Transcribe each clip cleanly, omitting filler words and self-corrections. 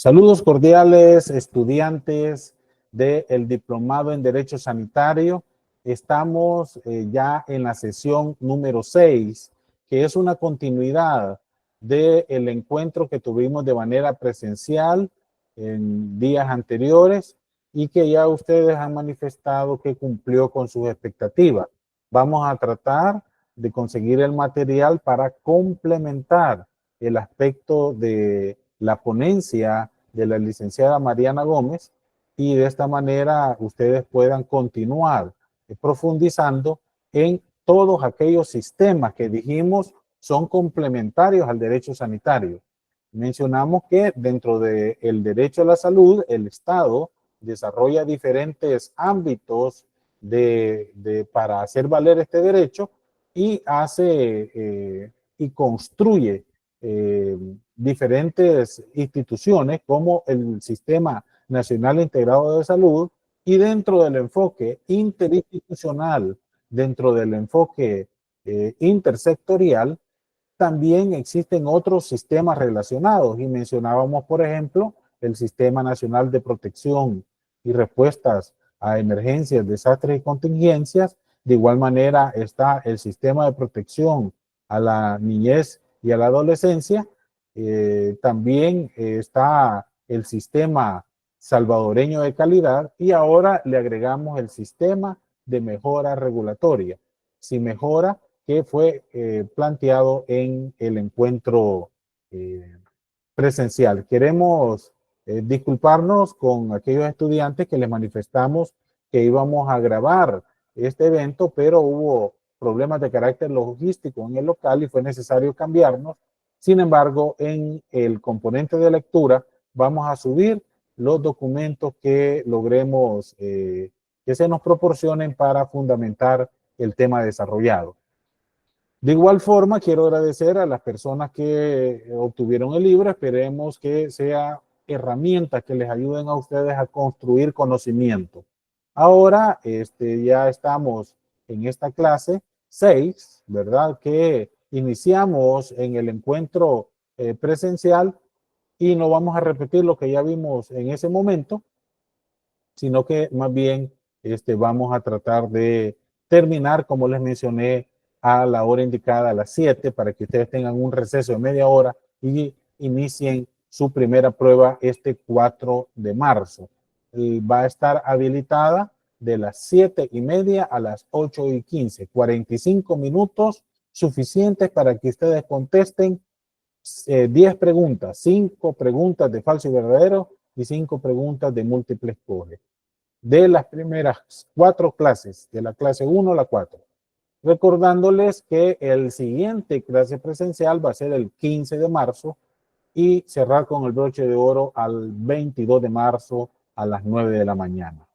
Saludos cordiales, estudiantes del Diplomado en Derecho Sanitario. Estamos ya en la sesión número 6, que es una continuidad del encuentro que tuvimos de manera presencial en días anteriores y que ya ustedes han manifestado que cumplió con sus expectativas. Vamos a tratar de conseguir el material para complementar el aspecto de la ponencia de la licenciada Mariana Gómez y de esta manera ustedes puedan continuar profundizando en todos aquellos sistemas que dijimos son complementarios al derecho sanitario. Mencionamos que dentro del derecho a la salud, el Estado desarrolla diferentes ámbitos para hacer valer este derecho y hace y construye diferentes instituciones como el Sistema Nacional Integrado de Salud, y dentro del enfoque interinstitucional, dentro del enfoque intersectorial, también existen otros sistemas relacionados y mencionábamos, por ejemplo, el Sistema Nacional de Protección y Respuestas a Emergencias, Desastres y Contingencias. De igual manera está el Sistema de Protección a la Niñez y a la Adolescencia. También está el Sistema Salvadoreño de Calidad y ahora le agregamos el Sistema de Mejora Regulatoria. Si mejora, que fue planteado en el encuentro presencial. Queremos disculparnos con aquellos estudiantes que les manifestamos que íbamos a grabar este evento, pero hubo problemas de carácter logístico en el local y fue necesario cambiarnos. Sin embargo, en el componente de lectura vamos a subir los documentos que logremos que se nos proporcionen para fundamentar el tema desarrollado. De igual forma, quiero agradecer a las personas que obtuvieron el libro. Esperemos que sea herramientas que les ayuden a ustedes a construir conocimiento. Ahora ya estamos en esta clase 6, ¿verdad? Que iniciamos en el encuentro presencial y no vamos a repetir lo que ya vimos en ese momento, sino que más bien vamos a tratar de terminar, como les mencioné, a la hora indicada, a las 7, para que ustedes tengan un receso de media hora y inicien su primera prueba este 4 de marzo. Y va a estar habilitada de las 7:30 a las 8:15, 45 minutos suficientes para que ustedes contesten 10 preguntas, 5 preguntas de falso y verdadero y 5 preguntas de múltiple escoge. De las primeras 4 clases, de la clase 1 a la 4. Recordándoles que el siguiente clase presencial va a ser el 15 de marzo y cerrar con el broche de oro al 22 de marzo a las 9 de la mañana.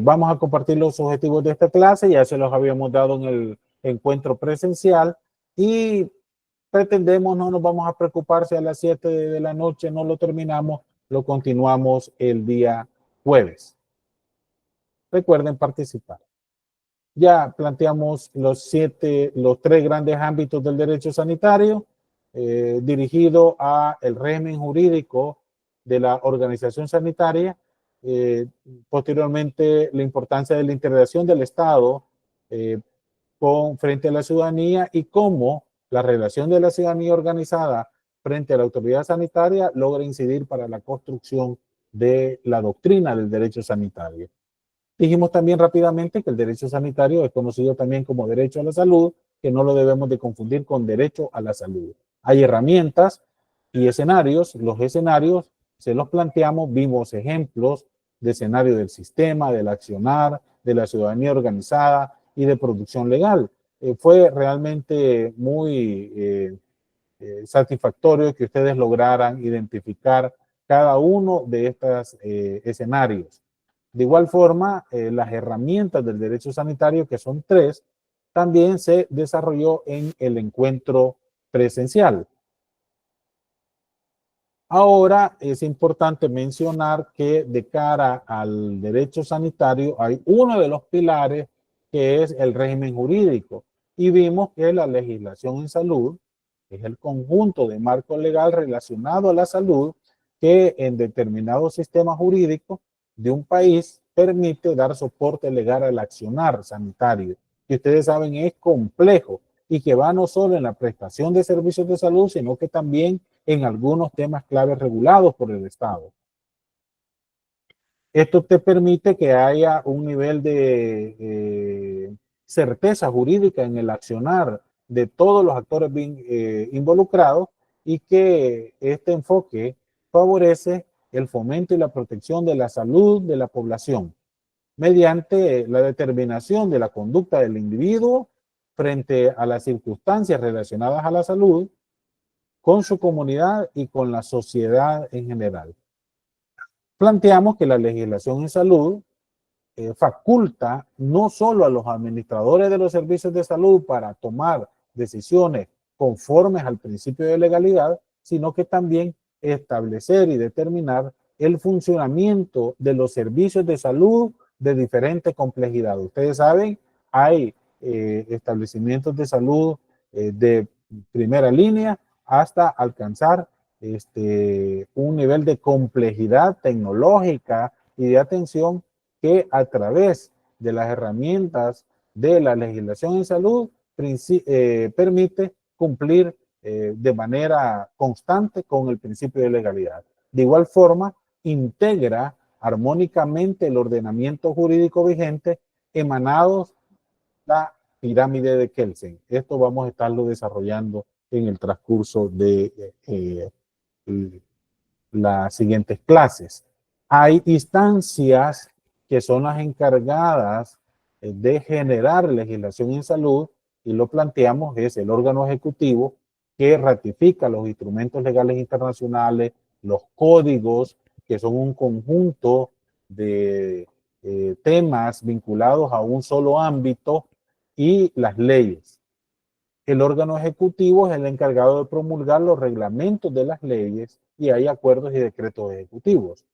Vamos a compartir los objetivos de esta clase, ya se los habíamos dado en el encuentro presencial y pretendemos, no nos vamos a preocupar si a las 7 de la noche no lo terminamos, lo continuamos el día jueves. Recuerden participar. Ya planteamos los 3 grandes ámbitos del derecho sanitario, dirigido a el régimen jurídico de la organización sanitaria, posteriormente la importancia de la integración del Estado frente a la ciudadanía y cómo la relación de la ciudadanía organizada frente a la autoridad sanitaria logra incidir para la construcción de la doctrina del derecho sanitario. Dijimos también rápidamente que el derecho sanitario es conocido también como derecho a la salud, que no lo debemos de confundir con derecho a la salud. Hay herramientas y escenarios. Los escenarios se los planteamos, vimos ejemplos de escenario del sistema, del accionar, de la ciudadanía organizada y de producción legal. Fue realmente muy satisfactorio que ustedes lograran identificar cada uno de estos escenarios. De igual forma, las herramientas del derecho sanitario, que son 3, también se desarrolló en el encuentro presencial. Ahora es importante mencionar que de cara al derecho sanitario hay uno de los pilares que es el régimen jurídico. Y vimos que la legislación en salud es el conjunto de marco legal relacionado a la salud que en determinado sistema jurídico de un país permite dar soporte legal al accionar sanitario, que ustedes saben es complejo y que va no solo en la prestación de servicios de salud, sino que también en algunos temas claves regulados por el Estado. Esto te permite que haya un nivel de certeza jurídica en el accionar de todos los actores involucrados y que este enfoque favorece el fomento y la protección de la salud de la población mediante la determinación de la conducta del individuo frente a las circunstancias relacionadas a la salud con su comunidad y con la sociedad en general. Planteamos que la legislación en salud faculta no solo a los administradores de los servicios de salud para tomar decisiones conformes al principio de legalidad, sino que también establecer y determinar el funcionamiento de los servicios de salud de diferente complejidad. Ustedes saben, hay establecimientos de salud de primera línea hasta alcanzar un nivel de complejidad tecnológica y de atención que a través de las herramientas de la legislación en salud permite cumplir de manera constante con el principio de legalidad. De igual forma, integra armónicamente el ordenamiento jurídico vigente emanados de la pirámide de Kelsen. Esto vamos a estarlo desarrollando en el transcurso de las siguientes clases. Hay instancias que son las encargadas de generar legislación en salud y lo planteamos, es el órgano ejecutivo que ratifica los instrumentos legales internacionales, los códigos, que son un conjunto de temas vinculados a un solo ámbito, y las leyes. El órgano ejecutivo es el encargado de promulgar los reglamentos de las leyes y hay acuerdos y decretos ejecutivos.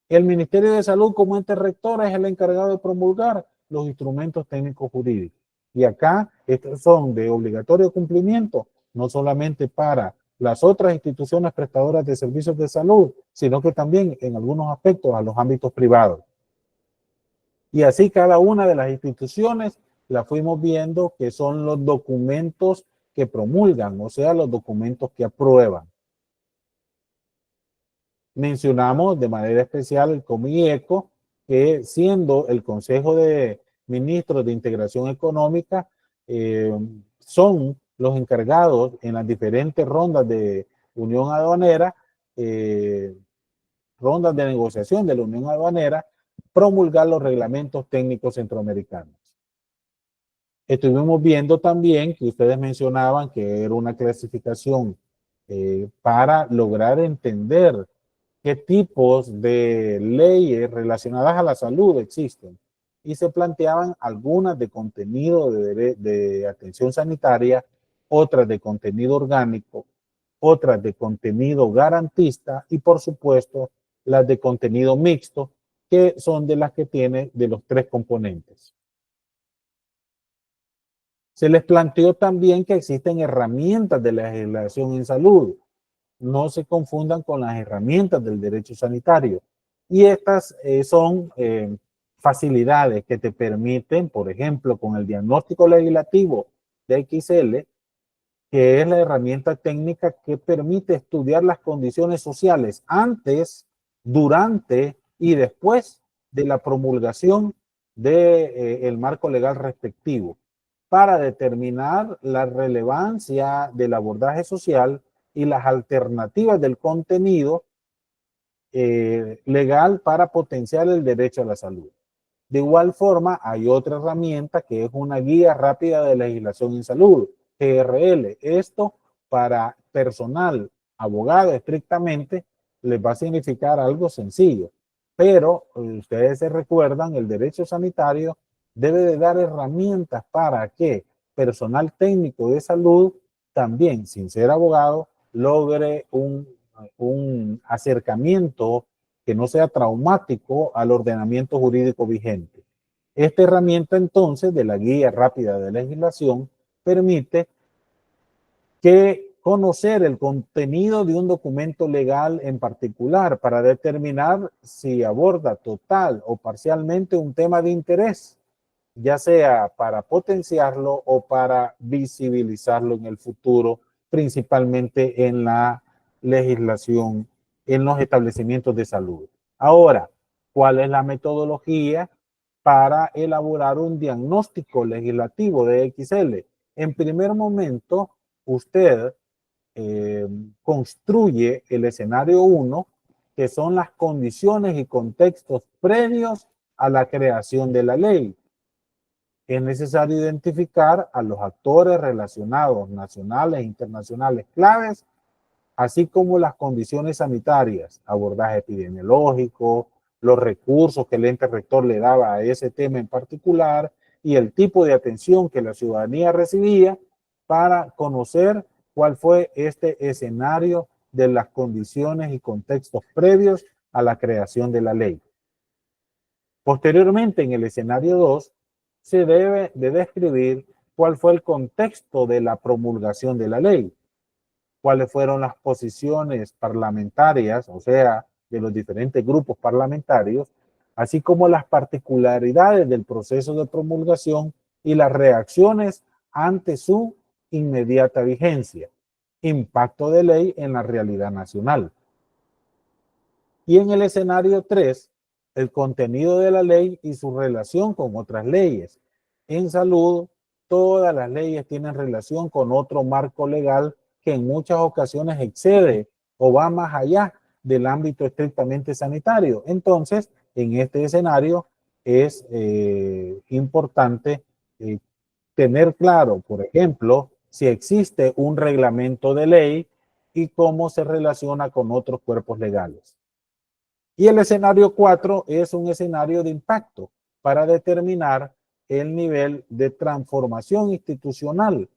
El Ministerio de Salud como ente rector es el encargado de promulgar los instrumentos técnicos jurídicos. Y acá estos son de obligatorio cumplimiento, no solamente para las otras instituciones prestadoras de servicios de salud, sino que también en algunos aspectos a los ámbitos privados. Y así cada una de las instituciones la fuimos viendo que son los documentos que promulgan, o sea, los documentos que aprueban. Mencionamos de manera especial el COMIECO, que siendo el Consejo de Ministros de Integración Económica, son los encargados en las diferentes rondas de Unión Aduanera, rondas de negociación de la Unión Aduanera, promulgar los reglamentos técnicos centroamericanos. Estuvimos viendo también que ustedes mencionaban que era una clasificación para lograr entender qué tipos de leyes relacionadas a la salud existen. Y se planteaban algunas de contenido de atención sanitaria, otras de contenido orgánico, otras de contenido garantista y por supuesto las de contenido mixto, que son de las que tiene de los tres componentes. Se les planteó también que existen herramientas de legislación en salud. No se confundan con las herramientas del derecho sanitario. Y estas son facilidades que te permiten, por ejemplo, con el diagnóstico legislativo de XL, que es la herramienta técnica que permite estudiar las condiciones sociales antes, durante y después de la promulgación del marco legal respectivo, para determinar la relevancia del abordaje social y las alternativas del contenido legal para potenciar el derecho a la salud. De igual forma, hay otra herramienta que es una guía rápida de legislación en salud, GRL. Esto para personal, abogado estrictamente, les va a significar algo sencillo. Pero ustedes se recuerdan, el derecho sanitario debe de dar herramientas para que personal técnico de salud, también sin ser abogado, logre un acercamiento que no sea traumático al ordenamiento jurídico vigente. Esta herramienta entonces de la guía rápida de legislación permite que conocer el contenido de un documento legal en particular para determinar si aborda total o parcialmente un tema de interés, ya sea para potenciarlo o para visibilizarlo en el futuro, principalmente en la legislación, en los establecimientos de salud. Ahora, ¿cuál es la metodología para elaborar un diagnóstico legislativo de XL? En primer momento, usted construye el escenario 1, que son las condiciones y contextos previos a la creación de la ley. Es necesario identificar a los actores relacionados, nacionales e internacionales claves, así como las condiciones sanitarias, abordaje epidemiológico, los recursos que el ente rector le daba a ese tema en particular y el tipo de atención que la ciudadanía recibía para conocer cuál fue este escenario de las condiciones y contextos previos a la creación de la ley. Posteriormente, en el escenario 2, se debe de describir cuál fue el contexto de la promulgación de la ley, cuáles fueron las posiciones parlamentarias, o sea, de los diferentes grupos parlamentarios, así como las particularidades del proceso de promulgación y las reacciones ante su inmediata vigencia, impacto de ley en la realidad nacional. Y en el escenario 3, el contenido de la ley y su relación con otras leyes. En salud, todas las leyes tienen relación con otro marco legal que en muchas ocasiones excede o va más allá del ámbito estrictamente sanitario. Entonces, en este escenario es importante tener claro, por ejemplo, si existe un reglamento de ley y cómo se relaciona con otros cuerpos legales. Y el escenario 4 es un escenario de impacto para determinar el nivel de transformación institucional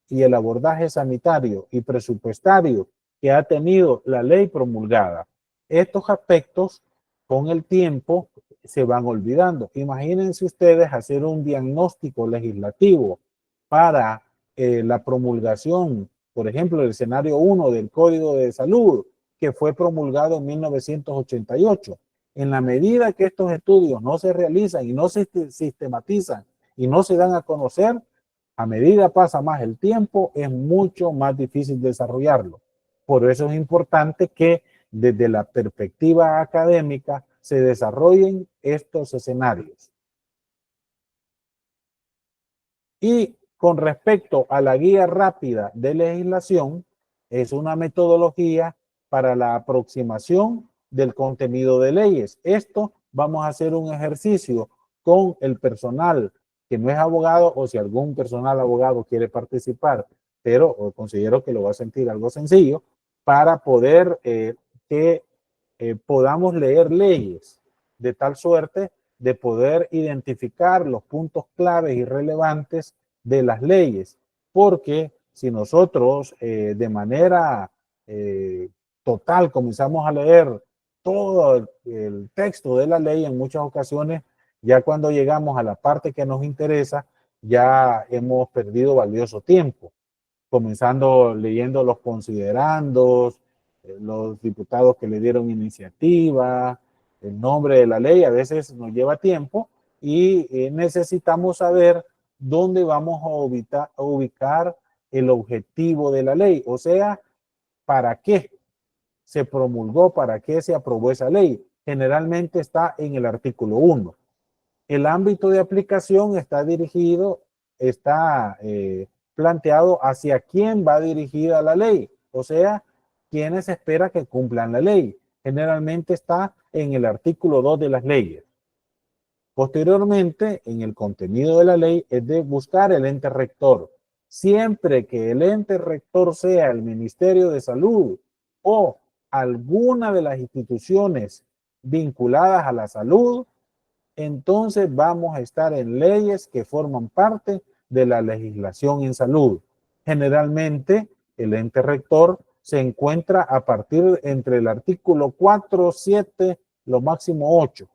y el abordaje sanitario y presupuestario que ha tenido la ley promulgada. Estos aspectos con el tiempo se van olvidando. Imagínense ustedes hacer un diagnóstico legislativo para la promulgación, por ejemplo, el escenario 1 del Código de Salud, que fue promulgado en 1988. En la medida que estos estudios no se realizan y no se sistematizan y no se dan a conocer, a medida pasa más el tiempo, es mucho más difícil desarrollarlo. Por eso es importante que desde la perspectiva académica se desarrollen estos escenarios. Y con respecto a la guía rápida de legislación, es una metodología para la aproximación del contenido de leyes. Esto vamos a hacer un ejercicio con el personal que no es abogado o si algún personal abogado quiere participar, pero considero que lo va a sentir algo sencillo para poder que podamos leer leyes de tal suerte de poder identificar los puntos claves y relevantes de las leyes, porque si nosotros de manera total comenzamos a leer todo el texto de la ley, en muchas ocasiones, ya cuando llegamos a la parte que nos interesa, ya hemos perdido valioso tiempo, comenzando leyendo los considerandos, los diputados que le dieron iniciativa, el nombre de la ley, a veces nos lleva tiempo y necesitamos saber dónde vamos a ubicar el objetivo de la ley, o sea, para qué se promulgó, para qué se aprobó esa ley. Generalmente está en el artículo 1. El ámbito de aplicación está dirigido, está planteado hacia quién va dirigida la ley, o sea, quiénes espera que cumplan la ley. Generalmente está en el artículo 2 de las leyes. Posteriormente, en el contenido de la ley es de buscar el ente rector. Siempre que el ente rector sea el Ministerio de Salud o alguna de las instituciones vinculadas a la salud, entonces vamos a estar en leyes que forman parte de la legislación en salud. Generalmente, el ente rector se encuentra a partir entre el artículo 4, 7, lo máximo 8,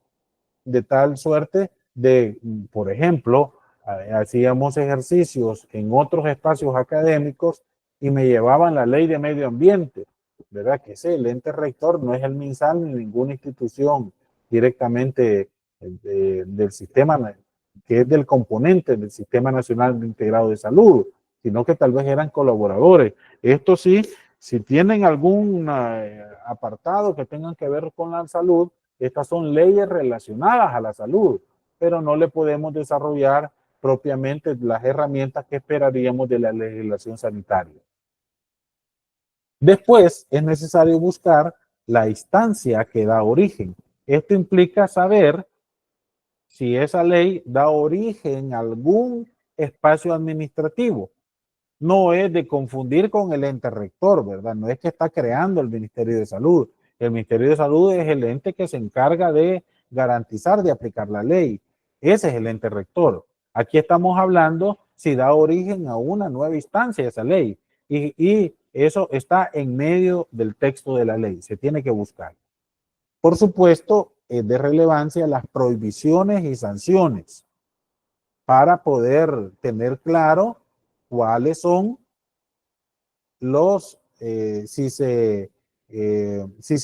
de tal suerte de, por ejemplo, hacíamos ejercicios en otros espacios académicos y me llevaban la ley de medio ambiente, ¿verdad? Que ese el ente rector no es el MinSal ni ninguna institución directamente del sistema, que es del componente del Sistema Nacional Integrado de Salud, sino que tal vez eran colaboradores. Esto sí, si tienen algún apartado que tengan que ver con la salud, estas son leyes relacionadas a la salud, pero no le podemos desarrollar propiamente las herramientas que esperaríamos de la legislación sanitaria. Después es necesario buscar la instancia que da origen. Esto implica saber si esa ley da origen a algún espacio administrativo. No es de confundir con el ente rector, ¿verdad? No es que está creando el Ministerio de Salud. El Ministerio de Salud es el ente que se encarga de garantizar, de aplicar la ley. Ese es el ente rector. Aquí estamos hablando si da origen a una nueva instancia esa ley. Y eso está en medio del texto de la ley. Se tiene que buscar. Por supuesto, es de relevancia las prohibiciones y sanciones para poder tener claro cuáles son si se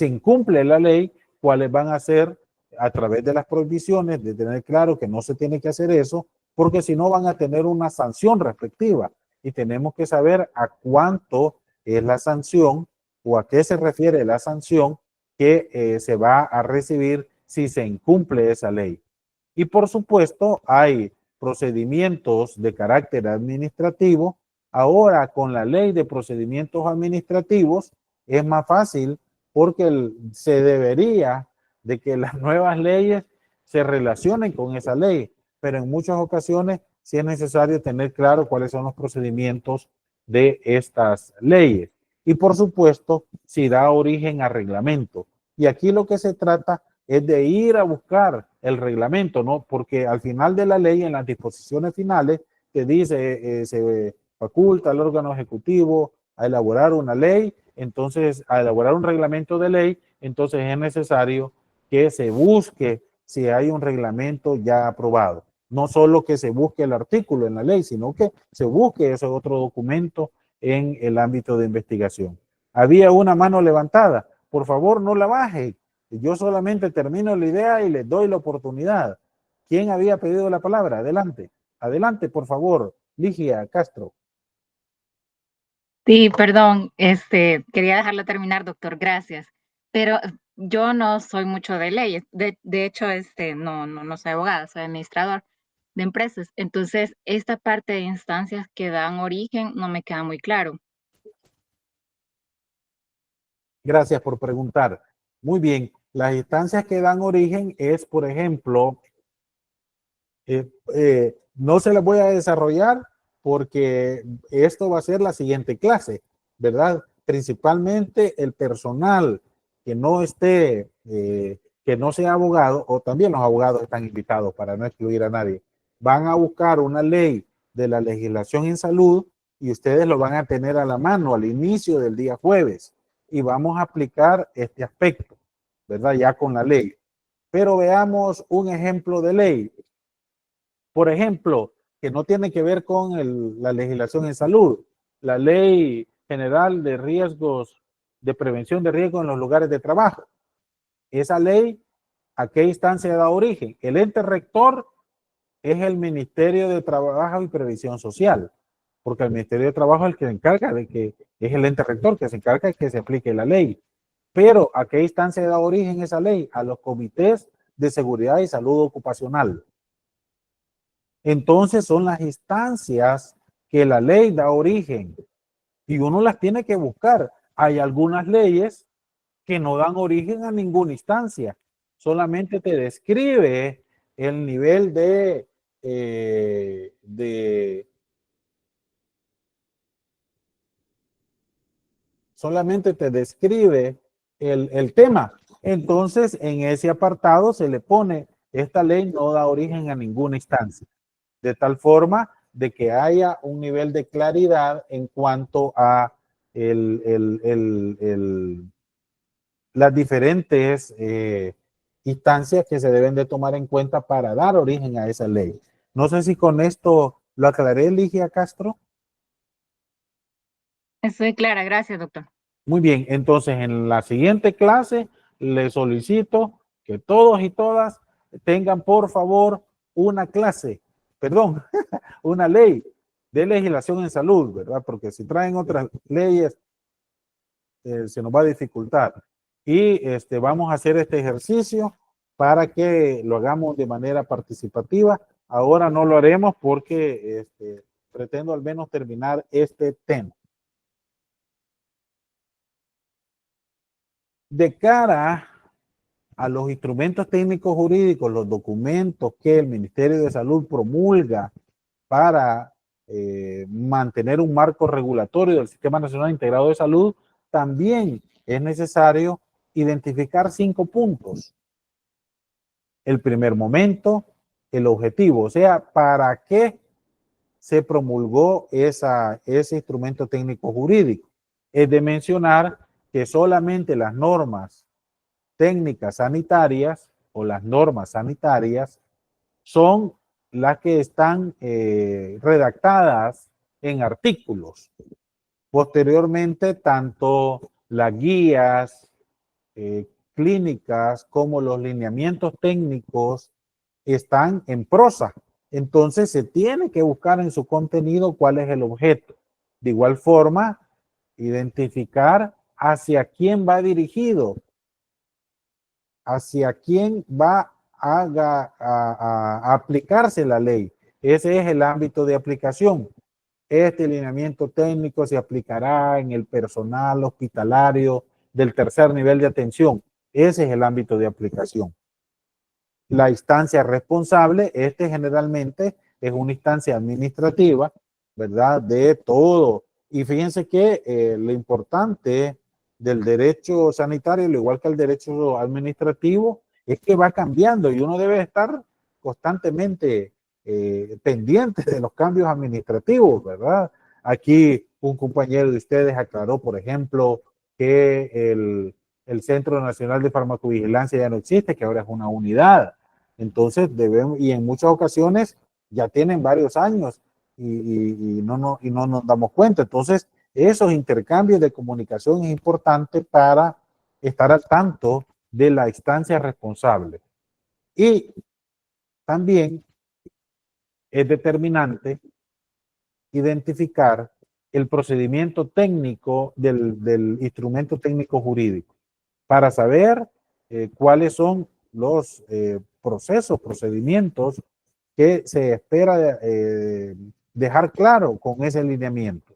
incumple la ley, cuáles van a ser a través de las prohibiciones, de tener claro que no se tiene que hacer eso, porque si no van a tener una sanción respectiva y tenemos que saber a cuánto es la sanción o a qué se refiere la sanción que se va a recibir si se incumple esa ley. Y por supuesto hay procedimientos de carácter administrativo. Ahora con la ley de procedimientos administrativos es más fácil porque se debería de que las nuevas leyes se relacionen con esa ley, pero en muchas ocasiones sí es necesario tener claro cuáles son los procedimientos de estas leyes. Y por supuesto, si da origen a reglamento. Y aquí lo que se trata es de ir a buscar el reglamento, ¿no? Porque al final de la ley, en las disposiciones finales, te dice, se faculta al órgano ejecutivo a elaborar una ley, entonces a elaborar un reglamento de ley, entonces es necesario que se busque si hay un reglamento ya aprobado. No solo que se busque el artículo en la ley, sino que se busque ese otro documento en el ámbito de investigación. Había una mano levantada. Por favor, no la baje. Yo solamente termino la idea y les doy la oportunidad. ¿Quién había pedido la palabra? Adelante. Adelante, por favor. Ligia Castro. Sí, perdón, quería dejarlo terminar, doctor, gracias. Pero yo no soy mucho de leyes. De hecho, no soy abogada, soy administrador de empresas. Entonces, esta parte de instancias que dan origen no me queda muy claro. Gracias por preguntar. Muy bien. Las instancias que dan origen es, por ejemplo, no se las voy a desarrollar porque esto va a ser la siguiente clase, ¿verdad? Principalmente el personal que no esté, que no sea abogado, o también los abogados están invitados para no excluir a nadie, van a buscar una ley de la legislación en salud y ustedes lo van a tener a la mano al inicio del día jueves y vamos a aplicar este aspecto, ¿verdad? Ya con la ley. Pero veamos un ejemplo de ley. Por ejemplo, que no tiene que ver con la legislación en salud, la Ley General de Riesgos, de Prevención de Riesgos en los lugares de trabajo. Esa ley, ¿a qué instancia da origen? El ente rector es el Ministerio de Trabajo y Previsión Social, porque el Ministerio de Trabajo es el que se encarga de que, es el ente rector que se encarga de que se aplique la ley. Pero ¿a qué instancia da origen esa ley? A los comités de seguridad y salud ocupacional. Entonces son las instancias que la ley da origen y uno las tiene que buscar. Hay algunas leyes que no dan origen a ninguna instancia, solamente te describe el nivel solamente te describe el tema. Entonces, en ese apartado se le pone, esta ley no da origen a ninguna instancia, de tal forma de que haya un nivel de claridad en cuanto a las diferentes instancias que se deben de tomar en cuenta para dar origen a esa ley. No sé si con esto lo aclaré, Ligia Castro. Estoy clara, gracias, doctor. Muy bien, entonces en la siguiente clase le solicito que todos y todas tengan por favor una clase, perdón, una ley de legislación en salud, ¿verdad? Porque si traen otras leyes, se nos va a dificultar. Y vamos a hacer este ejercicio para que lo hagamos de manera participativa. Ahora no lo haremos porque pretendo al menos terminar este tema. De cara a los instrumentos técnicos jurídicos, los documentos que el Ministerio de Salud promulga para mantener un marco regulatorio del Sistema Nacional Integrado de Salud, también es necesario identificar 5 puntos. El primer momento, el objetivo, o sea, ¿para qué se promulgó ese instrumento técnico jurídico? Es de mencionar que solamente las normas técnicas sanitarias o las normas sanitarias son las que están redactadas en artículos. Posteriormente, tanto las guías clínicas como los lineamientos técnicos están en prosa. Entonces se tiene que buscar en su contenido cuál es el objeto. De igual forma, identificar hacia quién va dirigido, hacia quién va a aplicarse la ley. Ese es el ámbito de aplicación. Este lineamiento técnico se aplicará en el personal hospitalario del tercer nivel de atención. Ese es el ámbito de aplicación. La instancia responsable, generalmente es una instancia administrativa, ¿verdad? De todo. Y fíjense que lo importante del derecho sanitario, al igual que el derecho administrativo, es que va cambiando y uno debe estar constantemente pendiente de los cambios administrativos, ¿verdad? Aquí un compañero de ustedes aclaró, por ejemplo, que el Centro Nacional de Farmacovigilancia ya no existe, que ahora es una unidad. Entonces debemos, y en muchas ocasiones ya tienen varios años y no nos damos cuenta. Entonces, esos intercambios de comunicación es importante para estar al tanto de la instancia responsable. Y también es determinante identificar el procedimiento técnico del instrumento técnico jurídico para saber cuáles son los procesos, procedimientos que se espera dejar claro con ese lineamiento.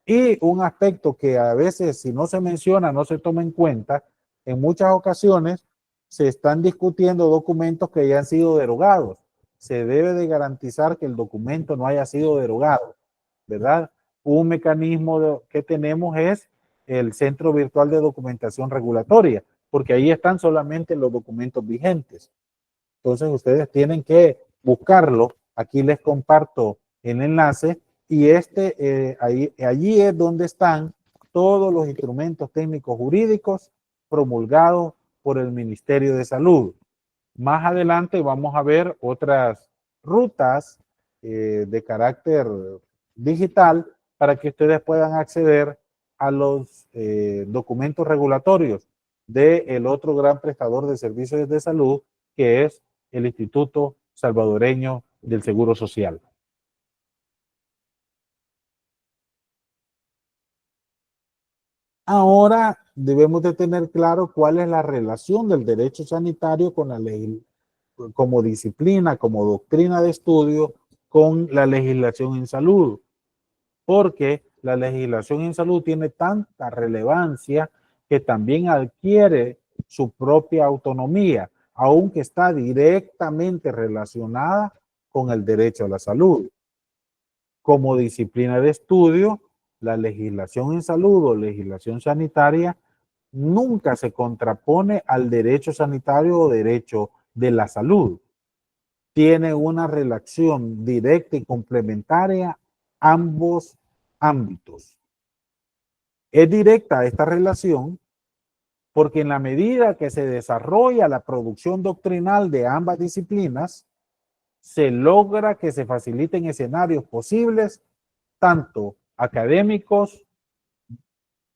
Y un aspecto que a veces, si no se menciona, no se toma en cuenta, en muchas ocasiones se están discutiendo documentos que ya han sido derogados. Se debe de garantizar que el documento no haya sido derogado, ¿verdad? Un mecanismo que tenemos es el Centro Virtual de Documentación Regulatoria, porque ahí están solamente los documentos vigentes. Entonces ustedes tienen que buscarlo. Aquí les comparto el enlace y allí es donde están todos los instrumentos técnicos jurídicos promulgados por el Ministerio de Salud. Más adelante vamos a ver otras rutas de carácter digital para que ustedes puedan acceder a los documentos regulatorios del otro gran prestador de servicios de salud, que es el Instituto Salvadoreño del Seguro Social. Ahora debemos de tener claro cuál es la relación del derecho sanitario con la ley, como disciplina, como doctrina de estudio, con la legislación en salud, porque la legislación en salud tiene tanta relevancia que también adquiere su propia autonomía, aunque está directamente relacionada con el derecho a la salud. Como disciplina de estudio, la legislación en salud o legislación sanitaria nunca se contrapone al derecho sanitario o derecho de la salud. Tiene una relación directa y complementaria ambos ámbitos. Es directa esta relación porque en la medida que se desarrolla la producción doctrinal de ambas disciplinas, se logra que se faciliten escenarios posibles tanto académicos,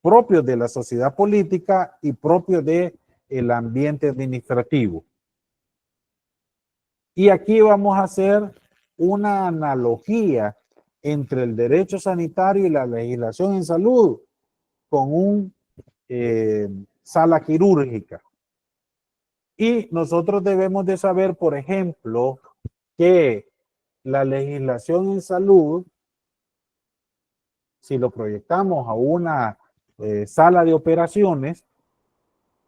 propios de la sociedad política y propios del ambiente administrativo. Y aquí vamos a hacer una analogía entre el derecho sanitario y la legislación en salud con una sala quirúrgica. Y nosotros debemos de saber, por ejemplo, que la legislación en salud, si lo proyectamos a una sala de operaciones,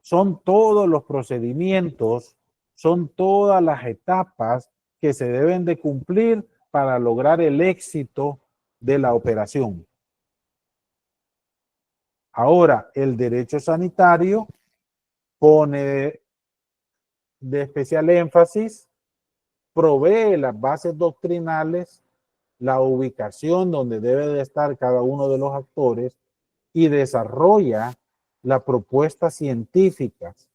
son todos los procedimientos, son todas las etapas que se deben de cumplir para lograr el éxito de la operación. Ahora, el derecho sanitario pone de especial énfasis, provee las bases doctrinales, la ubicación donde debe de estar cada uno de los actores y desarrolla las propuestas científicas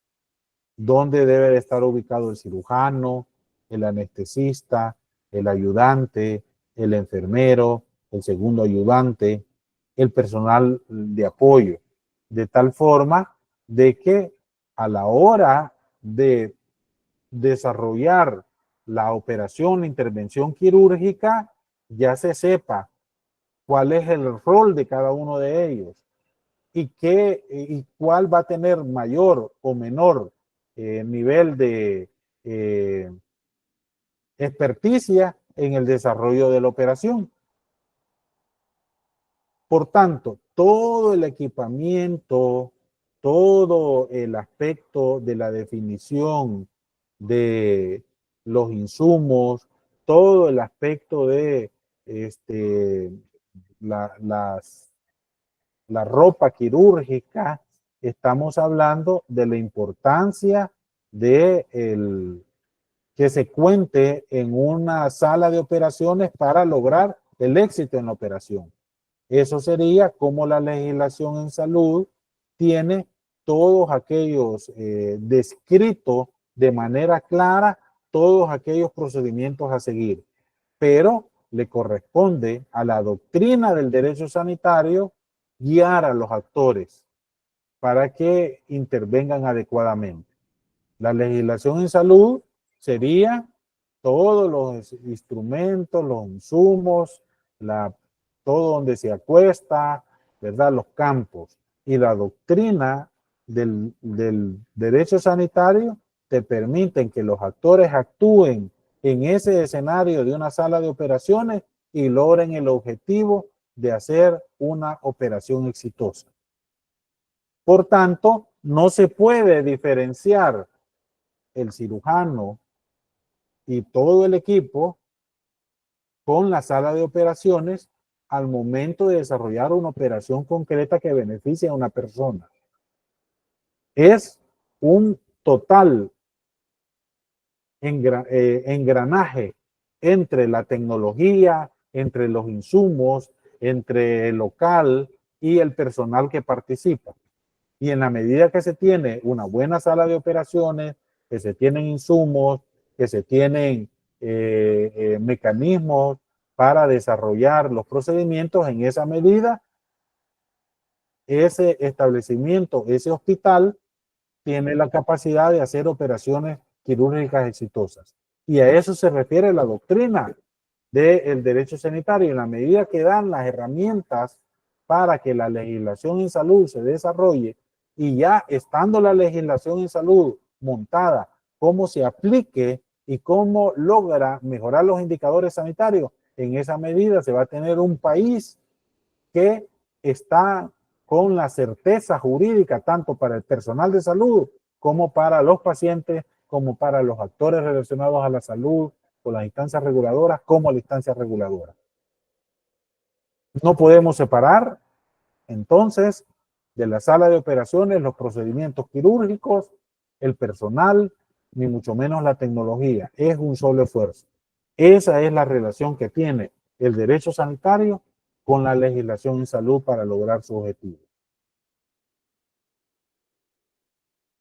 donde debe de estar ubicado el cirujano, el anestesista, el ayudante, el enfermero, el segundo ayudante, el personal de apoyo, de tal forma de que a la hora de desarrollar la operación, la intervención quirúrgica, ya se sepa cuál es el rol de cada uno de ellos y cuál va a tener mayor o menor nivel de experticia en el desarrollo de la operación. Por tanto, todo el equipamiento, todo el aspecto de la definición de los insumos, todo el aspecto de la ropa quirúrgica, estamos hablando de la importancia de que se cuente en una sala de operaciones para lograr el éxito en la operación. Eso sería como la legislación en salud tiene todos aquellos descritos de manera clara, todos aquellos procedimientos a seguir. Pero le corresponde a la doctrina del derecho sanitario guiar a los actores para que intervengan adecuadamente. La legislación en salud sería todos los instrumentos, los insumos, todo donde se acuesta, ¿verdad? Los campos. Y la doctrina del derecho sanitario te permiten que los actores actúen en ese escenario de una sala de operaciones y logren el objetivo de hacer una operación exitosa. Por tanto, no se puede diferenciar el cirujano y todo el equipo con la sala de operaciones al momento de desarrollar una operación concreta que beneficie a una persona. Es un total engranaje entre la tecnología, entre los insumos, entre el local y el personal que participa. Y en la medida que se tiene una buena sala de operaciones, que se tienen insumos, que se tienen mecanismos para desarrollar los procedimientos, en esa medida, ese establecimiento, ese hospital, tiene la capacidad de hacer operaciones quirúrgicas exitosas. Y a eso se refiere la doctrina del derecho sanitario. En la medida que dan las herramientas para que la legislación en salud se desarrolle y ya estando la legislación en salud montada, cómo se aplique y cómo logra mejorar los indicadores sanitarios, en esa medida se va a tener un país que está con la certeza jurídica tanto para el personal de salud como para los pacientes, como para los actores relacionados a la salud, con las instancias reguladoras como la instancia reguladora. No podemos separar entonces de la sala de operaciones los procedimientos quirúrgicos, el personal, ni mucho menos la tecnología. Es un solo esfuerzo. Esa es la relación que tiene el derecho sanitario con la legislación en salud para lograr su objetivo.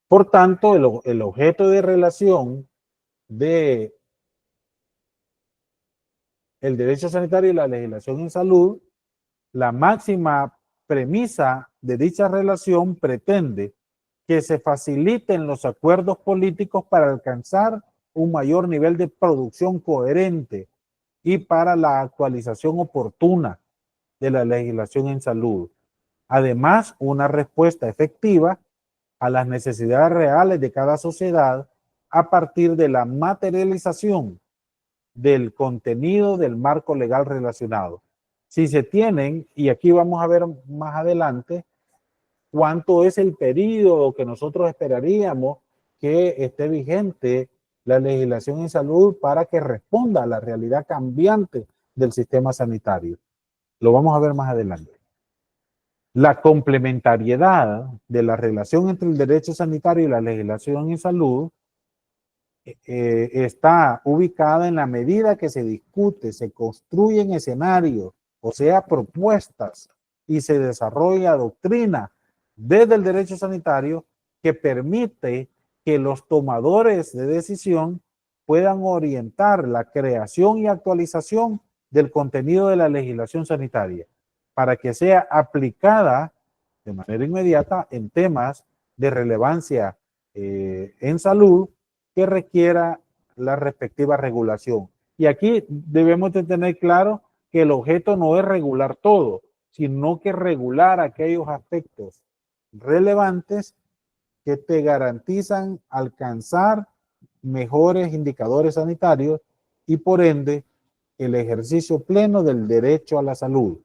Por tanto, el objeto de relación de el derecho sanitario y la legislación en salud La máxima premisa de dicha relación pretende que se faciliten los acuerdos políticos para alcanzar un mayor nivel de producción coherente y para la actualización oportuna de la legislación en salud. Además, una respuesta efectiva a las necesidades reales de cada sociedad a partir de la materialización del contenido del marco legal relacionado. Si se tienen, y aquí vamos a ver más adelante, cuánto es el periodo que nosotros esperaríamos que esté vigente la legislación en salud para que responda a la realidad cambiante del sistema sanitario. Lo vamos a ver más adelante. La complementariedad de la relación entre el derecho sanitario y la legislación en salud está ubicada en la medida que se discute, se construyen escenarios, o sea, propuestas, y se desarrolla doctrina desde el derecho sanitario que permite que los tomadores de decisión puedan orientar la creación y actualización del contenido de la legislación sanitaria para que sea aplicada de manera inmediata en temas de relevancia en salud que requiera la respectiva regulación. Y aquí debemos de tener claro que el objeto no es regular todo, sino que regular aquellos aspectos relevantes que te garantizan alcanzar mejores indicadores sanitarios y por ende el ejercicio pleno del derecho a la salud.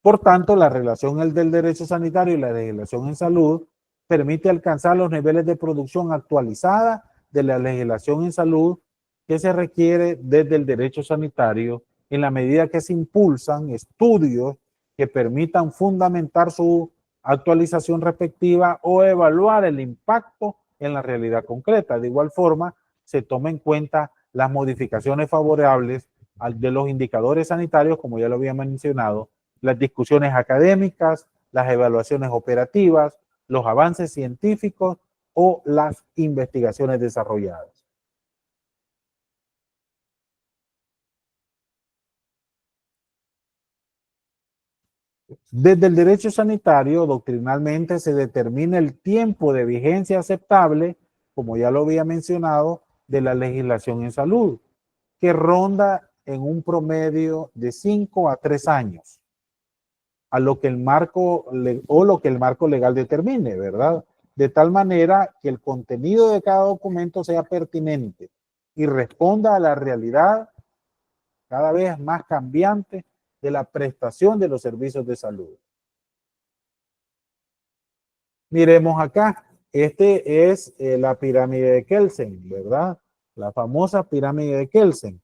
Por tanto, la relación del derecho sanitario y la legislación en salud permite alcanzar los niveles de producción actualizada de la legislación en salud que se requiere desde el derecho sanitario en la medida que se impulsan estudios que permitan fundamentar su actualización respectiva o evaluar el impacto en la realidad concreta. De igual forma, se toma en cuenta las modificaciones favorables de los indicadores sanitarios, como ya lo había mencionado, las discusiones académicas, las evaluaciones operativas, los avances científicos o las investigaciones desarrolladas. Desde el derecho sanitario, doctrinalmente se determina el tiempo de vigencia aceptable, como ya lo había mencionado, de la legislación en salud, que ronda en un promedio de 5 a 3 años, a lo que el marco legal determine, ¿verdad? De tal manera que el contenido de cada documento sea pertinente y responda a la realidad cada vez más cambiante de la prestación de los servicios de salud. Miremos acá, este es la pirámide de Kelsen, ¿verdad? La famosa pirámide de Kelsen.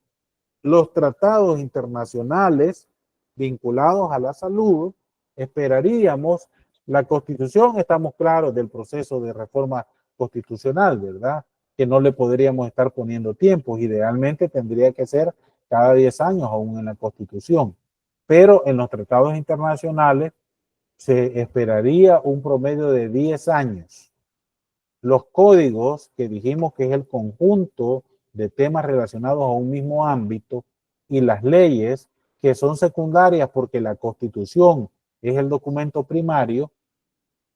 Los tratados internacionales vinculados a la salud, esperaríamos, la Constitución, estamos claros del proceso de reforma constitucional, ¿verdad? Que no le podríamos estar poniendo tiempos, idealmente tendría que ser cada 10 años aún en la Constitución, pero en los tratados internacionales se esperaría un promedio de 10 años. Los códigos, que dijimos que es el conjunto de temas relacionados a un mismo ámbito, y las leyes, que son secundarias porque la Constitución es el documento primario,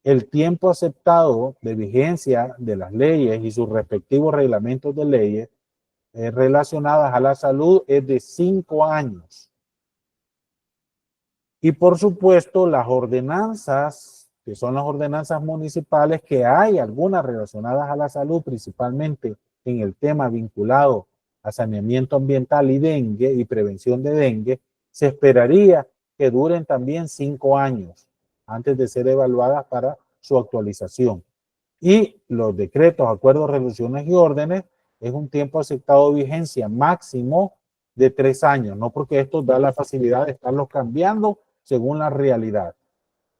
el tiempo aceptado de vigencia de las leyes y sus respectivos reglamentos de leyes relacionadas a la salud es de 5 años. Y por supuesto, las ordenanzas, que son las ordenanzas municipales, que hay algunas relacionadas a la salud, principalmente en el tema vinculado a saneamiento ambiental y dengue y prevención de dengue, se esperaría que duren también 5 años antes de ser evaluadas para su actualización. Y los decretos, acuerdos, resoluciones y órdenes es un tiempo aceptado de vigencia máximo de 3 años, no porque esto da la facilidad de estarlos cambiando según la realidad.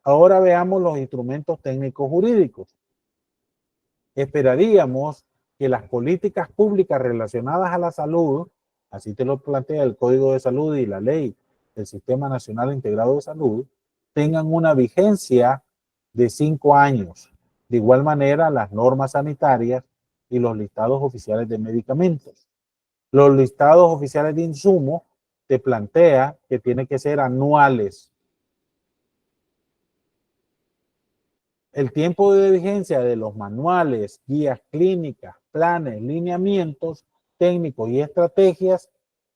Ahora veamos los instrumentos técnicos jurídicos. Esperaríamos que las políticas públicas relacionadas a la salud, así te lo plantea el Código de Salud y la ley del Sistema Nacional Integrado de Salud, tengan una vigencia de 5 años. De igual manera, las normas sanitarias y los listados oficiales de medicamentos. Los listados oficiales de insumos te plantea que tiene que ser anuales. El tiempo de vigencia de los manuales, guías clínicas, planes, lineamientos técnicos y estrategias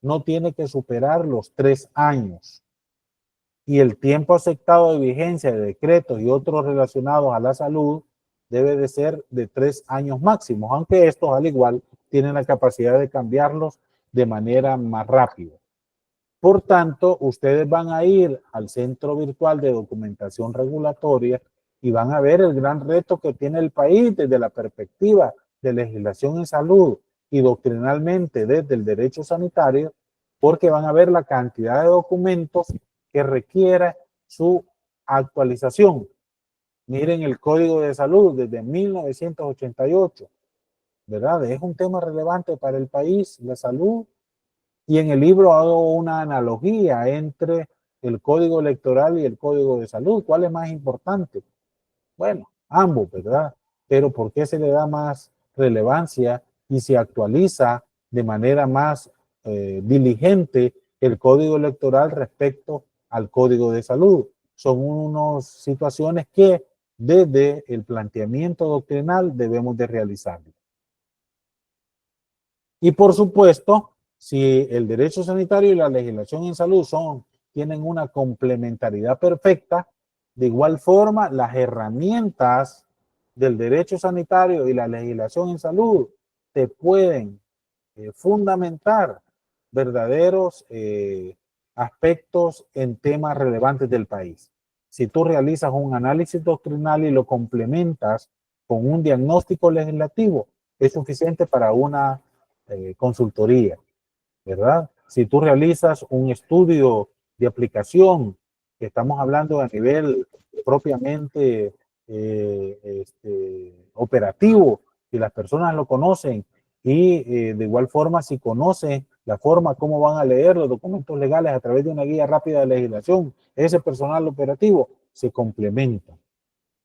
no tiene que superar los 3 años. Y el tiempo aceptado de vigencia de decretos y otros relacionados a la salud debe de ser de 3 años máximos, aunque estos al igual tienen la capacidad de cambiarlos de manera más rápida. Por tanto, ustedes van a ir al Centro Virtual de Documentación Regulatoria y van a ver el gran reto que tiene el país desde la perspectiva de legislación en salud y doctrinalmente desde el derecho sanitario, porque van a ver la cantidad de documentos que requiere su actualización. Miren el Código de Salud desde 1988, ¿verdad? Es un tema relevante para el país, la salud. Y en el libro hago una analogía entre el Código Electoral y el Código de Salud. ¿Cuál es más importante? Bueno, ambos, ¿verdad? Pero ¿por qué se le da más relevancia y se actualiza de manera más diligente el Código Electoral respecto al Código de Salud? Son unas situaciones que desde el planteamiento doctrinal debemos de realizar. Y por supuesto, si el derecho sanitario y la legislación en salud tienen una complementariedad perfecta, de igual forma las herramientas del derecho sanitario y la legislación en salud te pueden fundamentar verdaderos aspectos en temas relevantes del país. Si tú realizas un análisis doctrinal y lo complementas con un diagnóstico legislativo, es suficiente para una consultoría, ¿verdad? Si tú realizas un estudio de aplicación, que estamos hablando a nivel propiamente operativo, y las personas lo conocen, y de igual forma si conocen la forma como van a leer los documentos legales a través de una guía rápida de legislación, ese personal operativo se complementa.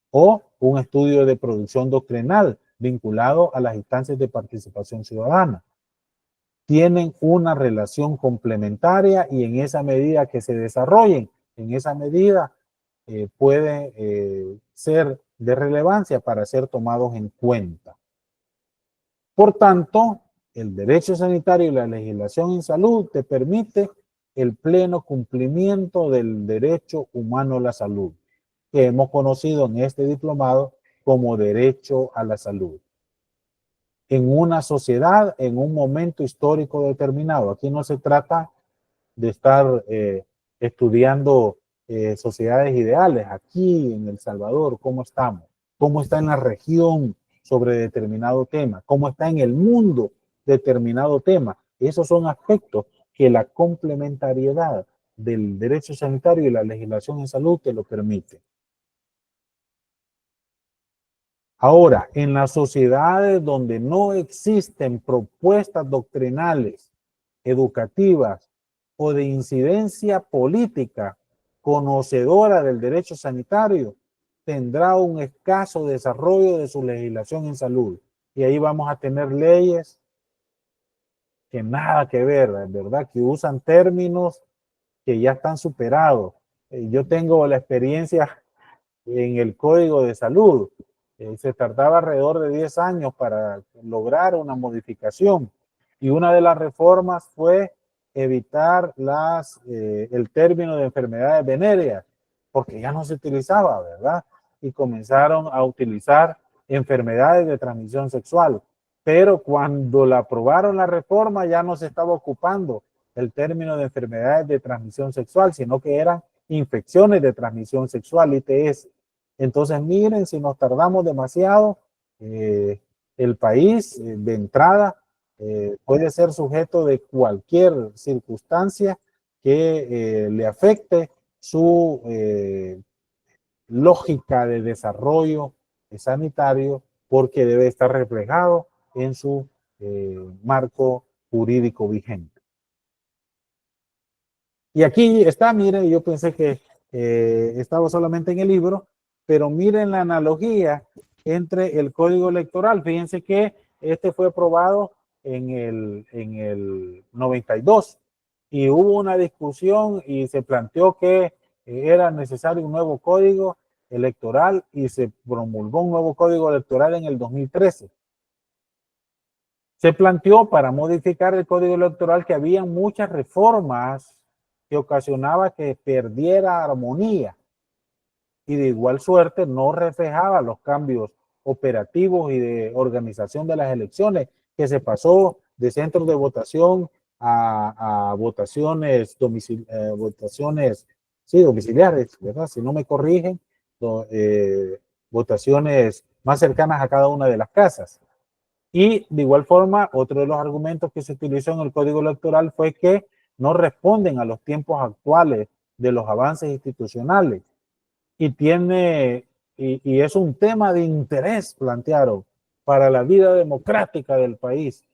O un estudio de producción doctrinal vinculado a las instancias de participación ciudadana. Tienen una relación complementaria y en esa medida que se desarrollen, en esa medida puede ser de relevancia para ser tomados en cuenta. Por tanto, el derecho sanitario y la legislación en salud te permite el pleno cumplimiento del derecho humano a la salud, que hemos conocido en este diplomado como derecho a la salud. En una sociedad, en un momento histórico determinado. Aquí no se trata de estar estudiando sociedades ideales. Aquí en El Salvador, ¿cómo estamos? ¿Cómo está en la región sobre determinado tema? ¿Cómo está en el mundo determinado tema? Esos son aspectos que la complementariedad del derecho sanitario y la legislación en salud te lo permite. Ahora, en las sociedades donde no existen propuestas doctrinales, educativas o de incidencia política conocedora del derecho sanitario, tendrá un escaso desarrollo de su legislación en salud. Y ahí vamos a tener leyes que nada que ver, ¿verdad? Que usan términos que ya están superados. Yo tengo la experiencia en el Código de Salud. Se tardaba alrededor de 10 años para lograr una modificación. Y una de las reformas fue evitar el término de enfermedades venéreas, porque ya no se utilizaba, ¿verdad? Y comenzaron a utilizar enfermedades de transmisión sexual. Pero cuando la aprobaron la reforma ya no se estaba ocupando el término de enfermedades de transmisión sexual, sino que eran infecciones de transmisión sexual, ITS. Entonces, miren, si nos tardamos demasiado, el país de entrada puede ser sujeto de cualquier circunstancia que le afecte su lógica de desarrollo sanitario, porque debe estar reflejado en su marco jurídico vigente. Y aquí está, miren, yo pensé que estaba solamente en el libro, pero miren la analogía entre el Código Electoral. Fíjense que este fue aprobado en el 92 y hubo una discusión y se planteó que era necesario un nuevo código electoral y se promulgó un nuevo código electoral en el 2013. Se planteó para modificar el código electoral que había muchas reformas que ocasionaba que perdiera armonía y de igual suerte no reflejaba los cambios operativos y de organización de las elecciones, que se pasó de centros de votación a votaciones, votaciones sí, domiciliares, ¿verdad? Si no me corrigen, votaciones más cercanas a cada una de las casas. Y de igual forma, otro de los argumentos que se utilizó en el Código Electoral fue que no responden a los tiempos actuales de los avances institucionales y es un tema de interés, plantearon, para la vida democrática del país.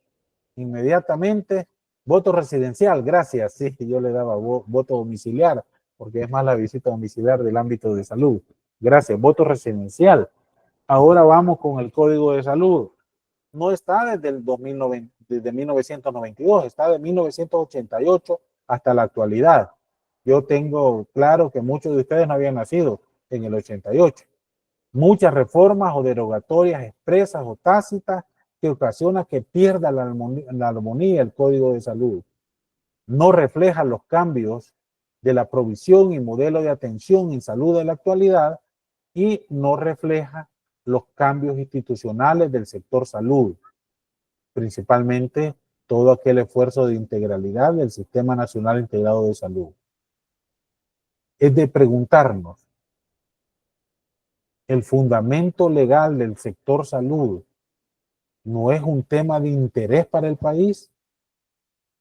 Inmediatamente, voto residencial, gracias, sí, yo le daba voto domiciliar, porque es más la visita domiciliar del ámbito de salud. Gracias, voto residencial. Ahora vamos con el Código de Salud. No está desde el 2009, desde 1992, está de 1988 hasta la actualidad. Yo tengo claro que muchos de ustedes no habían nacido en el 88. Muchas reformas o derogatorias expresas o tácitas que ocasionan que pierda la armonía el Código de Salud. No refleja los cambios de la provisión y modelo de atención en salud de la actualidad y no refleja los cambios institucionales del sector salud, principalmente todo aquel esfuerzo de integralidad del Sistema Nacional Integrado de Salud. Es de preguntarnos, ¿el fundamento legal del sector salud no es un tema de interés para el país?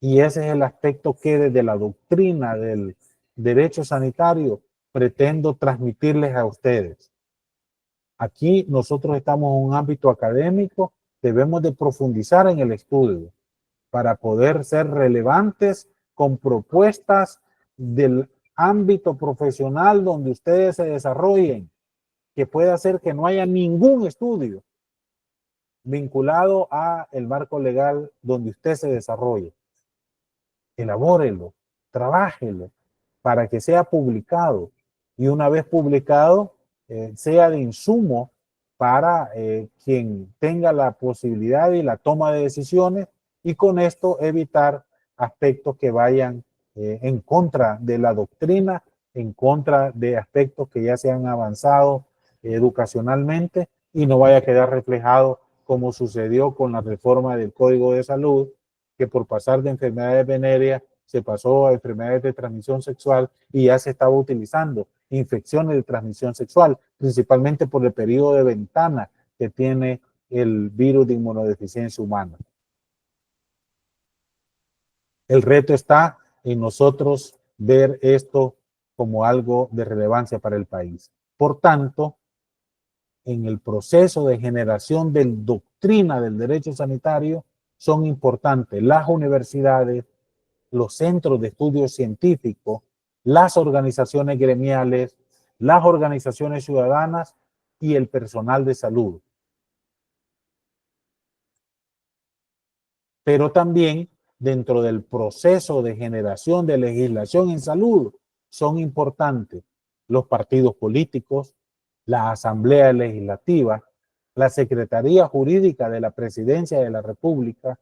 Y ese es el aspecto que desde la doctrina del derecho sanitario pretendo transmitirles a ustedes. Aquí nosotros estamos en un ámbito académico, debemos de profundizar en el estudio para poder ser relevantes con propuestas del ámbito profesional donde ustedes se desarrollen, que pueda hacer que no haya ningún estudio vinculado a el marco legal donde usted se desarrolle. Elabórelo, trabájelo para que sea publicado y una vez publicado sea de insumo para quien tenga la posibilidad y la toma de decisiones y con esto evitar aspectos que vayan en contra de la doctrina, en contra de aspectos que ya se han avanzado educacionalmente y no vaya a quedar reflejado como sucedió con la reforma del Código de Salud, que por pasar de enfermedades venéreas se pasó a enfermedades de transmisión sexual y ya se estaba utilizando infecciones de transmisión sexual, principalmente por el periodo de ventana que tiene el virus de inmunodeficiencia humana. El reto está en nosotros ver esto como algo de relevancia para el país. Por tanto, en el proceso de generación de doctrina del derecho sanitario son importantes las universidades, los centros de estudios científicos, las organizaciones gremiales, las organizaciones ciudadanas y el personal de salud. Pero también dentro del proceso de generación de legislación en salud son importantes los partidos políticos, la Asamblea Legislativa, la Secretaría Jurídica de la Presidencia de la República,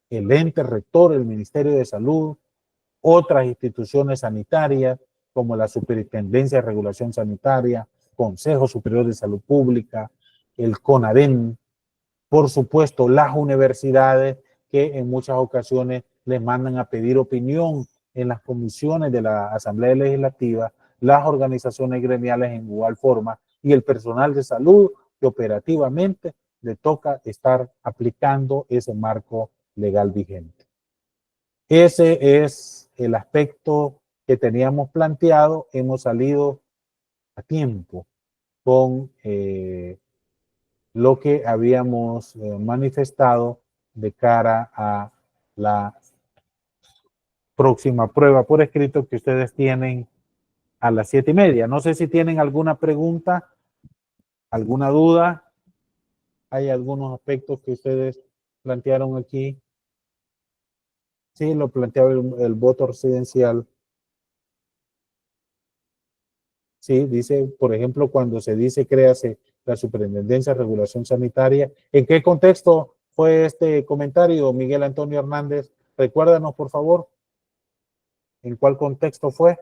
el ente rector, el Ministerio de Salud, otras instituciones sanitarias como la Superintendencia de Regulación Sanitaria, Consejo Superior de Salud Pública, el CONADEM, por supuesto las universidades que en muchas ocasiones les mandan a pedir opinión en las comisiones de la Asamblea Legislativa, las organizaciones gremiales en igual forma y el personal de salud que operativamente le toca estar aplicando ese marco legal vigente. Ese es el aspecto que teníamos planteado. Hemos salido a tiempo con lo que habíamos manifestado de cara a la próxima prueba por escrito que ustedes tienen a las 7:30. No sé si tienen alguna pregunta, alguna duda. Hay algunos aspectos que ustedes plantearon aquí. Sí, lo planteaba el voto residencial. Sí, dice, por ejemplo, cuando se dice créase la Superintendencia de Regulación Sanitaria. ¿En qué contexto fue este comentario, Miguel Antonio Hernández? Recuérdanos, por favor, ¿en cuál contexto fue?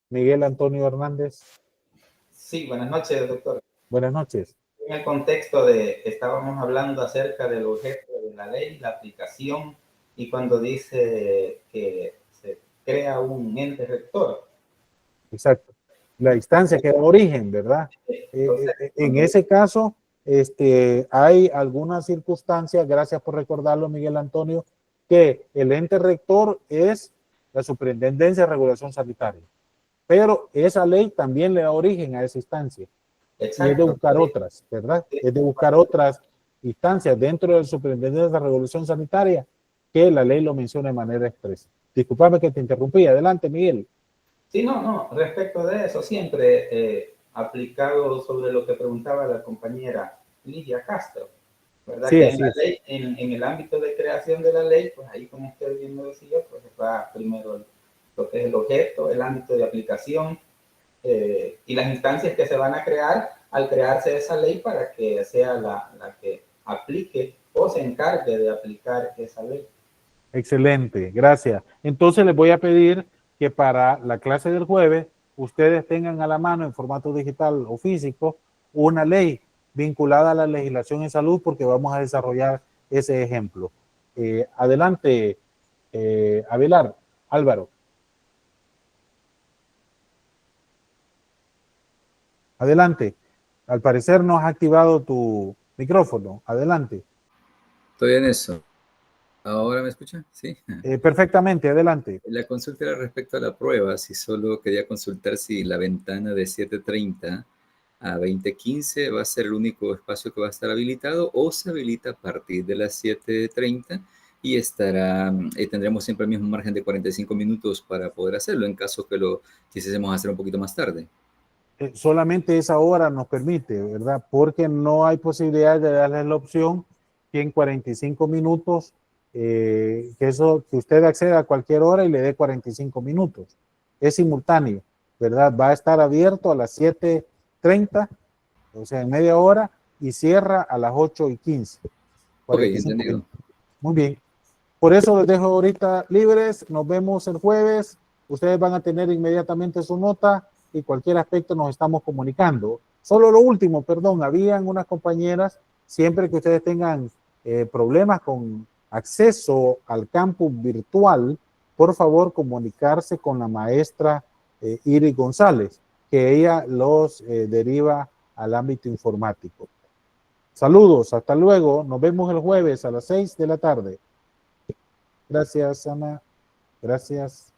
Miguel Antonio Hernández. Sí, buenas noches, doctor. Buenas noches. En el contexto de que estábamos hablando acerca del objeto de la ley, la aplicación, y cuando dice que se crea un ente rector. Exacto. La instancia que da origen, ¿verdad? En ese caso, hay algunas circunstancias, gracias por recordarlo, Miguel Antonio, que el ente rector es la Superintendencia de Regulación Sanitaria. Pero esa ley también le da origen a esa instancia. Exacto. Y es de buscar otras, ¿verdad? Es de buscar otras instancias dentro de la Superintendencia de Regulación Sanitaria que la ley lo menciona de manera expresa. Disculpame que te interrumpí. Adelante, Miguel. Sí, no, respecto de eso, siempre aplicado sobre lo que preguntaba la compañera Lidia Castro, ¿verdad? Sí, Que así es. ley, en el ámbito de creación de la ley, pues ahí, como usted bien lo decía, pues va primero lo que es el objeto, el ámbito de aplicación y las instancias que se van a crear al crearse esa ley para que sea la que aplique o se encargue de aplicar esa ley. Excelente, gracias. Entonces les voy a pedir que para la clase del jueves ustedes tengan a la mano en formato digital o físico una ley vinculada a la legislación en salud porque vamos a desarrollar ese ejemplo. Adelante, Abelar, Álvaro. Adelante. Al parecer no has activado tu micrófono. Adelante. Estoy en eso. ¿Ahora me escuchan? Sí. Perfectamente, adelante. La consulta era respecto a la prueba, si solo quería consultar si la ventana de 7:30 a 20:15 va a ser el único espacio que va a estar habilitado o se habilita a partir de las 7:30 y tendremos siempre el mismo margen de 45 minutos para poder hacerlo en caso que lo quisiésemos hacer un poquito más tarde. Solamente esa hora nos permite, ¿verdad? Porque no hay posibilidad de darles la opción que en 45 minutos, que usted acceda a cualquier hora y le dé 45 minutos. Es simultáneo, ¿verdad? Va a estar abierto a las 7:30, o sea, en media hora, y cierra a las 8:15. Ok, entendido. Minutos. Muy bien. Por eso les dejo ahorita libres. Nos vemos el jueves. Ustedes van a tener inmediatamente su nota y cualquier aspecto nos estamos comunicando. Solo lo último, perdón, habían unas compañeras, siempre que ustedes tengan problemas con acceso al campus virtual, por favor comunicarse con la maestra Iris González, que ella los deriva al ámbito informático. Saludos, hasta luego. Nos vemos el jueves a las 6 de la tarde. Gracias, Ana. Gracias.